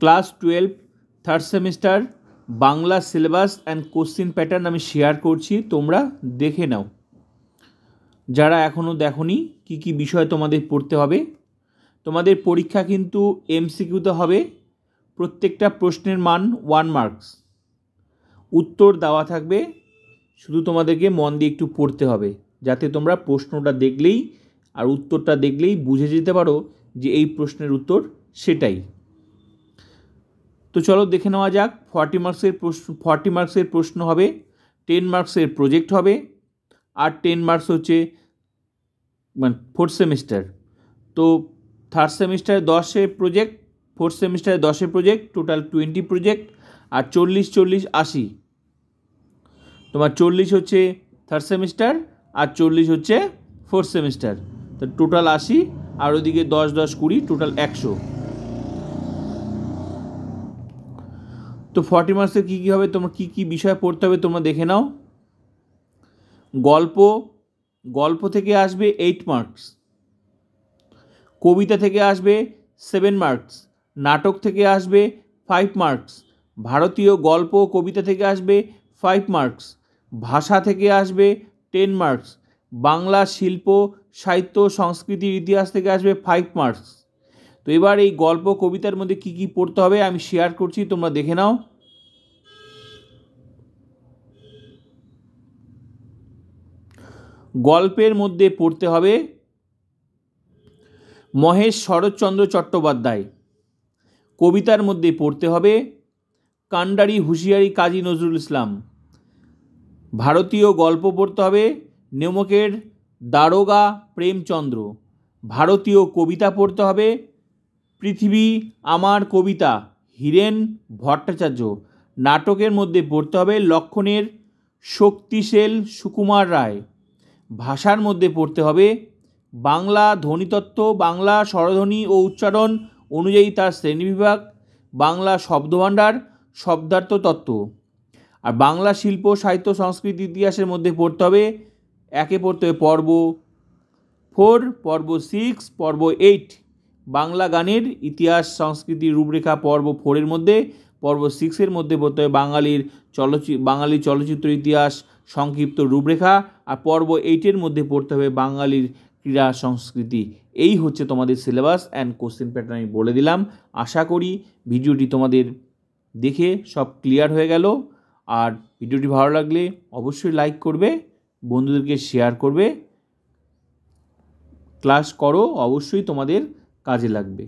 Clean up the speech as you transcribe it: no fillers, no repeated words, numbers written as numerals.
Class 12 third semester Bangla syllabus and question pattern আমি share করছি, তোমরা দেখে নাও। যারা এখনও দেখোনি কী কী বিষয় তোমাদের পড়তে হবে। তোমাদের পরীক্ষা কিন্তু এমসিকিউতে হবে, প্রত্যেকটা প্রশ্নের মান 1 মার্কস, উত্তর দেওয়া থাকবে, শুধু তোমাদেরকে মন দিয়ে একটু পড়তে হবে, যাতে তোমরা প্রশ্নটা দেখলেই আর উত্তরটা দেখলেই বুঝে যেতে পারো যে এই প্রশ্নের উত্তর সেটাই। তো চলো দেখে নেওয়া যাক। 40 মার্কসের প্রশ্ন হবে, 10 মার্কসের প্রজেক্ট হবে, আর 10 মার্কস হচ্ছে মানে ফোর্থ সেমিস্টার। তো থার্ড সেমিস্টারে 10 প্রজেক্ট, ফোর্থ সেমিস্টারে 10 প্রজেক্ট, টোটাল 20 প্রজেক্ট, আর 40 80। তোমার 40 হচ্ছে থার্ড সেমিস্টার আর 40 হচ্ছে ফোর্থ সেমিস্টার, তো টোটাল 80, আর ওদিকে 10 10 20, টোটাল 100। তো 40 মার্কসের কী কী হবে, তোমরা কী কী বিষয় পড়তে হবে তোমরা দেখে নাও। গল্প থেকে আসবে 8 মার্কস, কবিতা থেকে আসবে 7 মার্কস, নাটক থেকে আসবে 5 মার্কস, ভারতীয় গল্প কবিতা থেকে আসবে 5 মার্কস, ভাষা থেকে আসবে 10 মার্কস, বাংলা শিল্প সাহিত্য সংস্কৃতির ইতিহাস থেকে আসবে 5 মার্কস। তো এবার এই গল্প কবিতার মধ্যে কী কী পড়তে হবে আমি শেয়ার করছি, তোমরা দেখে নাও। গল্পের মধ্যে পড়তে হবে মহেশ শরৎচন্দ্র চট্টোপাধ্যায়, কবিতার মধ্যে পড়তে হবে কান্ডারি হুঁশিয়ারি কাজী নজরুল ইসলাম, ভারতীয় গল্প পড়তে হবে নেমকের দারোগা প্রেমচন্দ্র, ভারতীয় কবিতা পড়তে হবে পৃথিবী আমার কবিতা হীরেন ভট্টাচার্য, নাটকের মধ্যে পড়তে হবে লক্ষণের শক্তিশেল সুকুমার রায়, ভাষার মধ্যে পড়তে হবে বাংলা ধ্বনিতত্ত্ব, বাংলা স্বরধ্বনি ও উচ্চারণ অনুযায়ী তার শ্রেণীবিভাগ, বাংলা শব্দভাণ্ডার, শব্দার্থ তত্ত্ব, আর বাংলা শিল্প সাহিত্য সংস্কৃতি ইতিহাসের মধ্যে পড়তে হবে একে পড়তে হবে পর্ব 4, পর্ব 6, পর্ব 8, বাংলা গানের ইতিহাস সংস্কৃতি রূপরেখা পর্ব 4-এর মধ্যে, পর্ব 6-এর মধ্যে পড়তে হবে বাঙালি চলচ্চিত্র ইতিহাস সংক্ষিপ্ত রূপরেখা, আর পর্ব 8-এর মধ্যে পড়তে হবে বাঙালির ক্রীড়া সংস্কৃতি। এই হচ্ছে তোমাদের সিলেবাস অ্যান্ড কোশ্চেন প্যাটার্ন আমি বলে দিলাম। আশা করি ভিডিওটি তোমাদের দেখে সব ক্লিয়ার হয়ে গেল। আর ভিডিওটি ভালো লাগলে অবশ্যই লাইক করবে, বন্ধুদেরকে শেয়ার করবে, ক্লাস করো, অবশ্যই তোমাদের কাজে লাগবে।